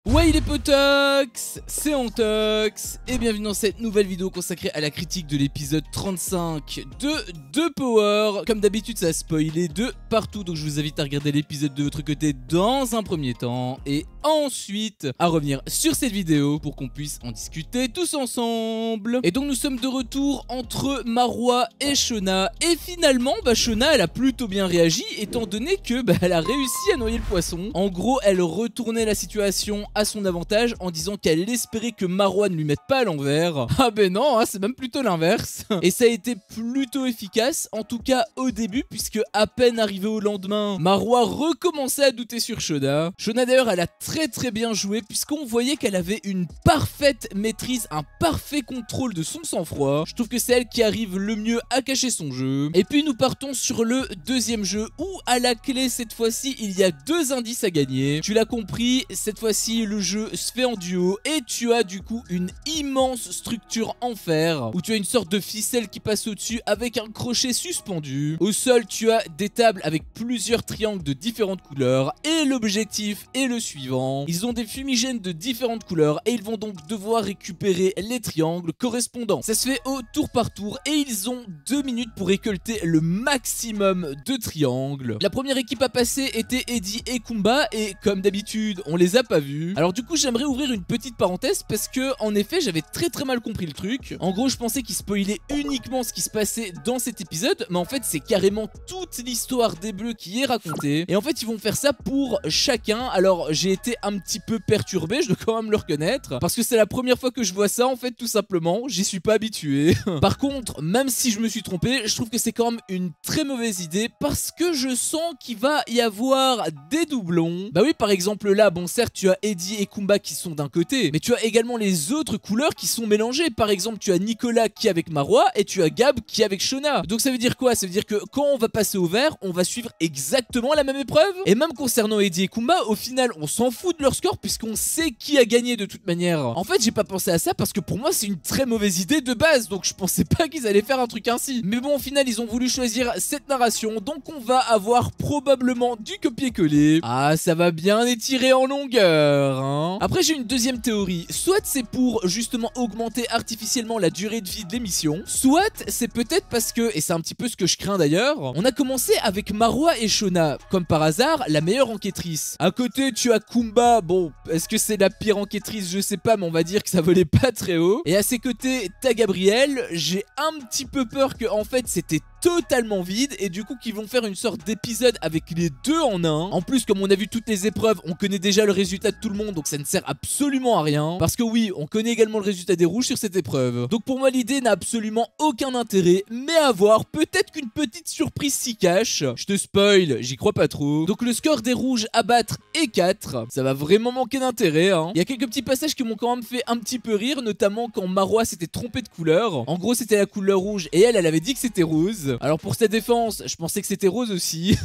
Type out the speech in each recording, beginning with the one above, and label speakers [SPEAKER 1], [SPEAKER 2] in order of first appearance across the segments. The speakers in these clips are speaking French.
[SPEAKER 1] Ouais les potox, c'est Antox et bienvenue dans cette nouvelle vidéo consacrée à la critique de l'épisode 35 de Power. Comme d'habitude ça a spoilé de partout, donc je vous invite à regarder l'épisode de votre côté dans un premier temps et ensuite à revenir sur cette vidéo pour qu'on puisse en discuter tous ensemble. Et donc nous sommes de retour entre Marwa et Shona et finalement Shona elle a plutôt bien réagi étant donné que elle a réussi à noyer le poisson. En gros elle retournait la situation à son avantage en disant qu'elle espérait que Marwa ne lui mette pas à l'envers. Ah ben non, hein, c'est même plutôt l'inverse. Et ça a été plutôt efficace, en tout cas au début, puisque à peine arrivé au lendemain, Marwa recommençait à douter sur Shona. Shona d'ailleurs elle a très bien joué puisqu'on voyait qu'elle avait une parfaite maîtrise, un parfait contrôle de son sang-froid. Je trouve que c'est elle qui arrive le mieux à cacher son jeu. Et puis nous partons sur le deuxième jeu où à la clé cette fois-ci il y a deux indices à gagner. Tu l'as compris, cette fois-ci le jeu se fait en duo et tu as du coup une immense structure en fer où tu as une sorte de ficelle qui passe au-dessus avec un crochet suspendu. Au sol tu as des tables avec plusieurs triangles de différentes couleurs et l'objectif est le suivant. Ils ont des fumigènes de différentes couleurs et ils vont donc devoir récupérer les triangles correspondants. Ça se fait au tour par tour et ils ont 2 minutes pour récolter le maximum de triangles. La première équipe à passer était Eddie et Kumba et comme d'habitude on les a pas vus. Alors du coup j'aimerais ouvrir une petite parenthèse parce que en effet j'avais très mal compris le truc. En gros je pensais qu'ils spoilaient uniquement ce qui se passait dans cet épisode, mais en fait c'est carrément toute l'histoire des bleus qui est racontée. Et en fait ils vont faire ça pour chacun. Alors j'ai été un petit peu perturbé, je dois quand même le reconnaître, parce que c'est la première fois que je vois ça en fait, tout simplement. J'y suis pas habitué. Par contre même si je me suis trompé, je trouve que c'est quand même une très mauvaise idée parce que je sens qu'il va y avoir des doublons. Bah oui, par exemple là, bon certes tu as Eddie et Kumba qui sont d'un côté, mais tu as également les autres couleurs qui sont mélangées. Par exemple tu as Nicolas qui est avec Marwa et tu as Gab qui est avec Shona. Donc ça veut dire quoi? Ça veut dire que quand on va passer au vert, on va suivre exactement la même épreuve. Et même concernant Eddie et Kumba, au final on s'en fout de leur score puisqu'on sait qui a gagné de toute manière. En fait j'ai pas pensé à ça parce que pour moi c'est une très mauvaise idée de base, donc je pensais pas qu'ils allaient faire un truc ainsi. Mais bon au final ils ont voulu choisir cette narration, donc on va avoir probablement du copier-coller. Ah ça va bien étirer en longueur hein. Après j'ai une deuxième théorie, soit c'est pour justement augmenter artificiellement la durée de vie de l'émission, soit c'est peut-être parce que, et c'est un petit peu ce que je crains d'ailleurs, on a commencé avec Marwa et Shona, comme par hasard la meilleure enquêtrice. À côté tu as Kumba, bon est-ce que c'est la pire enquêtrice, je sais pas, mais on va dire que ça volait pas très haut. Et à ses côtés t'as Gabriel, j'ai un petit peu peur que en fait c'était totalement vide et du coup qu'ils vont faire une sorte d'épisode avec les deux en un. En plus comme on a vu toutes les épreuves, on connaît déjà le résultat de tout le monde, donc ça ne sert absolument à rien. Parce que oui, on connaît également le résultat des rouges sur cette épreuve. Donc pour moi l'idée n'a absolument aucun intérêt, mais à voir, peut-être qu'une petite surprise s'y cache. Je te spoil, j'y crois pas trop. Donc le score des rouges à battre est 4. Ça va vraiment manquer d'intérêt hein. Il y a quelques petits passages qui m'ont quand même fait un petit peu rire, notamment quand Marwa s'était trompée de couleur. En gros c'était la couleur rouge et elle avait dit que c'était rose. Alors pour sa défense, je pensais que c'était rose aussi.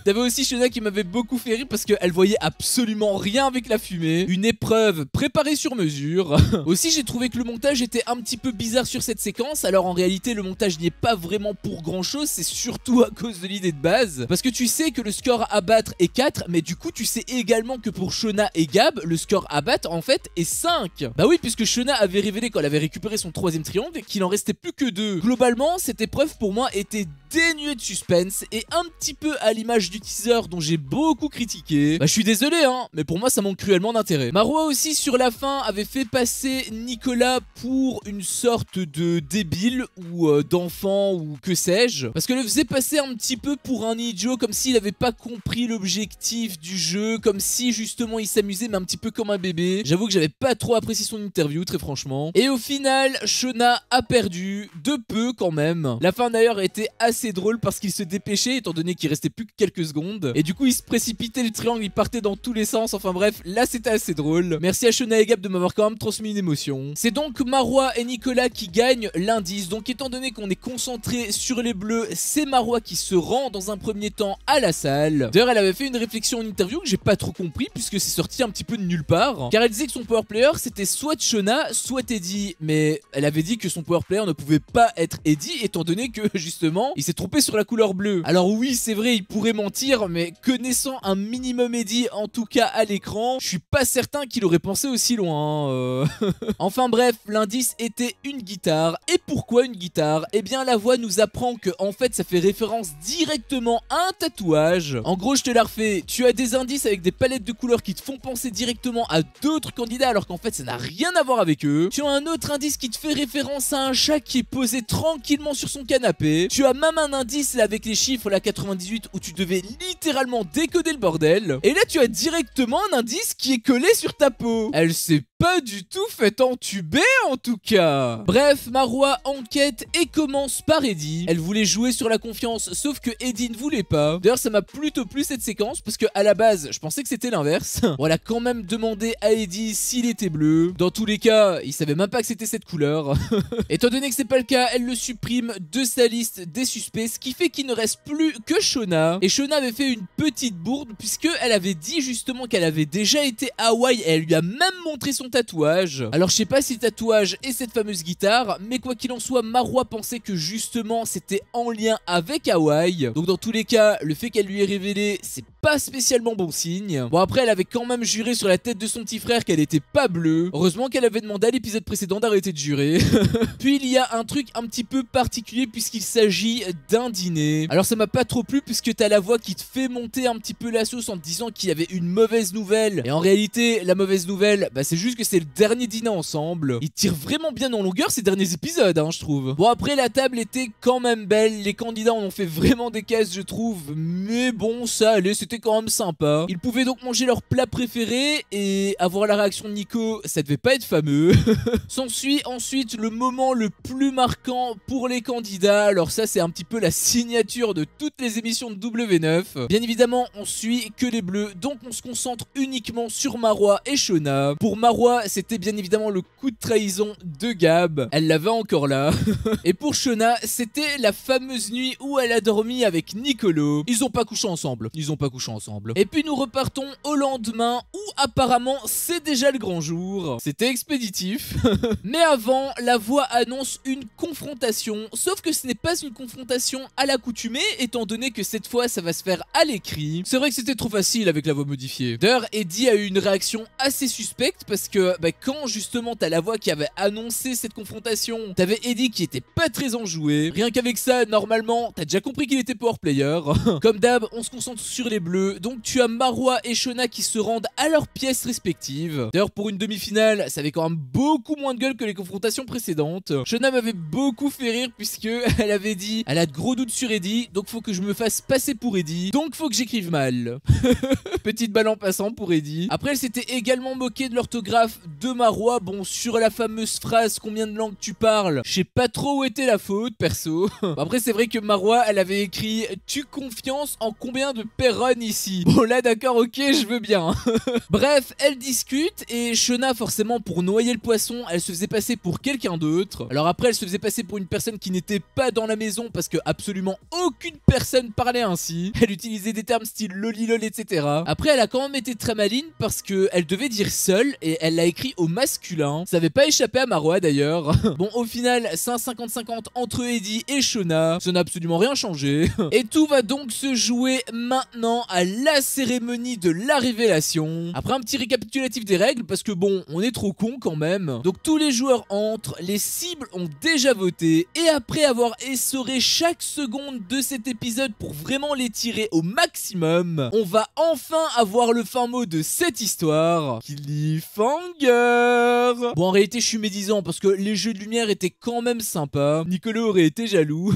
[SPEAKER 1] T'avais aussi Shona qui m'avait beaucoup fait rire parce qu'elle voyait absolument rien avec la fumée. Une épreuve préparée sur mesure. Aussi j'ai trouvé que le montage était un petit peu bizarre sur cette séquence. Alors en réalité le montage n'y est pas vraiment pour grand chose, c'est surtout à cause de l'idée de base. Parce que tu sais que le score à battre est 4, mais du coup tu sais également que pour Shona et Gab, le score à battre en fait est 5. Bah oui, puisque Shona avait révélé quand elle avait récupéré son troisième triangle qu'il en restait plus que 2. Globalement cette épreuve pour moi était dénuée de suspense et un petit peu à l'image du teaser dont j'ai beaucoup critiqué. Bah je suis désolé hein, mais pour moi ça manque cruellement d'intérêt. Marwa aussi sur la fin avait fait passer Nicolas pour une sorte de débile ou d'enfant ou que sais-je, parce qu'elle le faisait passer un petit peu pour un idiot, comme s'il avait pas compris l'objectif du jeu, comme si justement il s'amusait mais un petit peu comme un bébé. J'avoue que j'avais pas trop apprécié son interview très franchement. Et au final Shona a perdu de peu quand même. La fin d'ailleurs était assez drôle parce qu'il se dépêchait étant donné qu'il restait plus que quelques secondes et du coup il se précipitait, le triangle il partait dans tous les sens, enfin bref là c'était assez drôle. Merci à Shona et Gab de m'avoir quand même transmis une émotion. C'est donc Marwa et Nicolas qui gagnent l'indice, donc étant donné qu'on est concentré sur les bleus, c'est Marwa qui se rend dans un premier temps à la salle. D'ailleurs elle avait fait une réflexion en interview que j'ai pas trop compris puisque c'est sorti un petit peu de nulle part, car elle disait que son power player c'était soit Shona soit Eddie, mais elle avait dit que son power player ne pouvait pas être Eddie étant donné que justement il s'est trompé sur la couleur bleue. Alors oui, c'est vrai, il pourrait mentir, mais connaissant un minimum Eddie, en tout cas à l'écran, je suis pas certain qu'il aurait pensé aussi loin. Enfin bref, l'indice était une guitare. Et pourquoi une guitare? Eh bien la voix nous apprend que en fait ça fait référence directement à un tatouage. En gros, je te la refais, tu as des indices avec des palettes de couleurs qui te font penser directement à d'autres candidats alors qu'en fait ça n'a rien à voir avec eux. Tu as un autre indice qui te fait référence à un chat qui est posé tranquillement sur son canapé. Tu as même un indice là avec les chiffres, la 98, où tu devais littéralement décoder le bordel. Et là tu as directement un indice qui est collé sur ta peau. Elle s'est pas du tout fait entuber en tout cas. Bref, Marois enquête et commence par Eddie. Elle voulait jouer sur la confiance, sauf que Eddie ne voulait pas. D'ailleurs ça m'a plutôt plu cette séquence, parce que à la base je pensais que c'était l'inverse. Bon, elle a quand même demandé à Eddie s'il était bleu. Dans tous les cas, il savait même pas que c'était cette couleur. Étant donné que c'est pas le cas, elle le supprime de sa liste des suspects, ce qui fait qu'il ne reste plus que Shona. Et Shona avait fait une petite bourde, puisque elle avait dit justement qu'elle avait déjà été à Hawaï, et elle lui a même montré son tatouage. Alors je sais pas si le tatouage est cette fameuse guitare, mais quoi qu'il en soit, Marois pensait que justement c'était en lien avec Hawaï. Donc dans tous les cas, le fait qu'elle lui ait révélé, c'est pas spécialement bon signe. Bon, après elle avait quand même juré sur la tête de son petit frère qu'elle était pas bleue. Heureusement qu'elle avait demandé à l'épisode précédent d'arrêter de jurer. Puis il y a un truc un petit peu particulier puisqu'il s'agit d'un dîner. Alors ça m'a pas trop plu puisque t'as la voix qui te fait monter un petit peu la sauce en te disant qu'il y avait une mauvaise nouvelle. Et en réalité, la mauvaise nouvelle, bah c'est juste que c'est le dernier dîner ensemble. Ils tirent vraiment bien en longueur ces derniers épisodes, hein, je trouve. Bon, après la table était quand même belle. Les candidats en ont fait vraiment des caisses, je trouve. Mais bon, ça allait, c'était quand même sympa. Ils pouvaient donc manger leur plat préféré et avoir la réaction de Nico, ça devait pas être fameux. S'ensuit ensuite le moment le plus marquant pour les candidats. Alors ça, c'est un petit peu la signature de toutes les émissions de W9. Bien évidemment, on suit que les bleus, donc on se concentre uniquement sur Marois et Shona. Pour Marois, c'était bien évidemment le coup de trahison de Gab. Elle l'avait encore là. Et pour Shona, c'était la fameuse nuit où elle a dormi avec Nicolo. Ils ont pas couché ensemble. Et puis nous repartons au lendemain où apparemment c'est déjà le grand jour. C'était expéditif. Mais avant, la voix annonce une confrontation. Sauf que ce n'est pas une confrontation à l'accoutumée, étant donné que cette fois ça va se faire à l'écrit. C'est vrai que c'était trop facile avec la voix modifiée. D'ailleurs, Eddie a eu une réaction assez suspecte parce que quand justement t'as la voix qui avait annoncé cette confrontation, t'avais Eddie qui était pas très enjoué. Rien qu'avec ça, normalement, t'as déjà compris qu'il était power player. Comme d'hab, on se concentre sur les bleus. Donc tu as Marois et Shona qui se rendent à leurs pièces respectives. D'ailleurs, pour une demi-finale, ça avait quand même beaucoup moins de gueule que les confrontations précédentes. Shona m'avait beaucoup fait rire puisque elle avait dit elle a de gros doutes sur Eddie, donc faut que je me fasse passer pour Eddie, donc faut que j'écrive mal. Petite balle en passant pour Eddie. Après, elle s'était également moquée de l'orthographe de Marois. Bon, sur la fameuse phrase combien de langues tu parles, je sais pas trop où était la faute perso. Après, c'est vrai que Marois, elle avait écrit tu confiance en combien de personnes ici. Bon là d'accord, ok, je veux bien. Bref, elle discute et Shona, forcément pour noyer le poisson, elle se faisait passer pour quelqu'un d'autre. Alors après, elle se faisait passer pour une personne qui n'était pas dans la maison parce que absolument aucune personne parlait ainsi. Elle utilisait des termes style lolilol, etc. Après, elle a quand même été très maligne parce que elle devait dire seule et elle l'a écrit au masculin. Ça avait pas échappé à Marois d'ailleurs. Bon, au final, c'est un 50-50 entre Eddie et Shona. Ça n'a absolument rien changé. Et tout va donc se jouer maintenant à la cérémonie de la révélation. Après un petit récapitulatif des règles, parce que bon, on est trop con quand même. Donc tous les joueurs entrent, les cibles ont déjà voté, et après avoir essoré chaque seconde de cet épisode pour vraiment les tirer au maximum, on va enfin avoir le fin mot de cette histoire. Cliffhanger. Bon, en réalité, je suis médisant parce que les jeux de lumière étaient quand même sympas. Nicolas aurait été jaloux.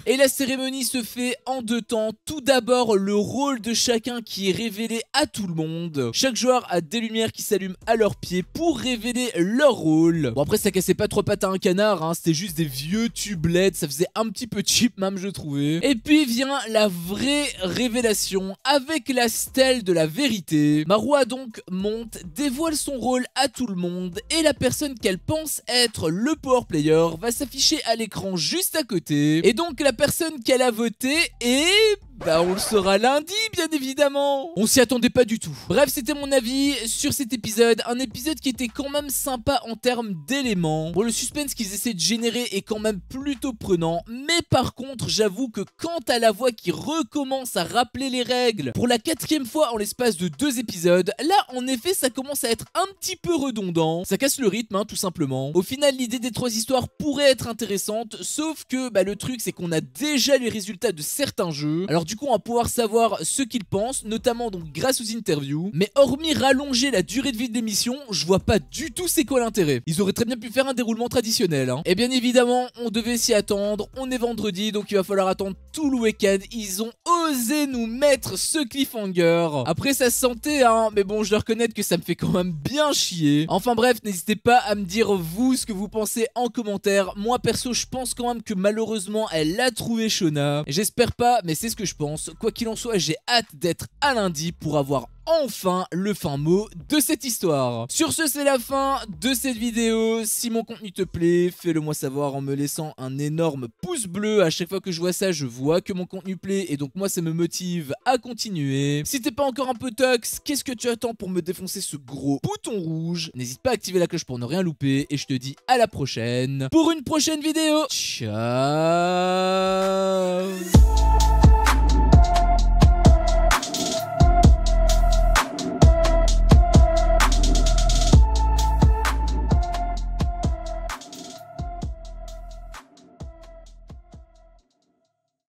[SPEAKER 1] Et la cérémonie se fait en deux temps. Tout d'abord, le rôle de chacun qui est révélé à tout le monde. Chaque joueur a des lumières qui s'allument à leurs pieds pour révéler leur rôle. Bon, après, ça cassait pas trois pattes à un canard, hein. C'était juste des vieux tubes LED. Ça faisait un petit peu cheap, même, je trouvais. Et puis vient la vraie révélation avec la stèle de la vérité. Marois donc monte, dévoile son rôle à tout le monde et la personne qu'elle pense être le power player va s'afficher à l'écran juste à côté. Et donc la personne qu'elle a votée est Bah on le saura lundi bien évidemment. On s'y attendait pas du tout. Bref, c'était mon avis sur cet épisode. Un épisode qui était quand même sympa en termes d'éléments. Bon, le suspense qu'ils essaient de générer est quand même plutôt prenant. Mais par contre, j'avoue que quant à la voix qui recommence à rappeler les règles pour la 4e fois en l'espace de 2 épisodes, là en effet ça commence à être un petit peu redondant. Ça casse le rythme tout simplement. Au final, l'idée des 3 histoires pourrait être intéressante, sauf que le truc c'est qu'on a déjà les résultats de certains jeux. Alors du coup on va pouvoir savoir ce qu'ils pensent, notamment donc grâce aux interviews. Mais hormis rallonger la durée de vie de l'émission, je vois pas du tout c'est quoi l'intérêt. Ils auraient très bien pu faire un déroulement traditionnel. Et bien évidemment, on devait s'y attendre. On est vendredi, donc il va falloir attendre tout le week-end. Ils ont osé nous mettre ce cliffhanger. Après ça se sentait, mais bon, je dois reconnaître que ça me fait quand même bien chier. Enfin bref, n'hésitez pas à me dire vous ce que vous pensez en commentaire. Moi perso, je pense quand même que malheureusement elle a trouvé Shona. J'espère pas, mais c'est ce que je pense. Quoi qu'il en soit, j'ai hâte d'être à lundi pour avoir enfin le fin mot de cette histoire. Sur ce, c'est la fin de cette vidéo. Si mon contenu te plaît, fais-le moi savoir en me laissant un énorme pouce bleu. À chaque fois que je vois ça, je vois que mon contenu plaît et donc moi ça me motive à continuer. Si t'es pas encore un peu tox, qu'est-ce que tu attends pour me défoncer ce gros bouton rouge? N'hésite pas à activer la cloche pour ne rien louper et je te dis à la prochaine pour une prochaine vidéo. Ciao.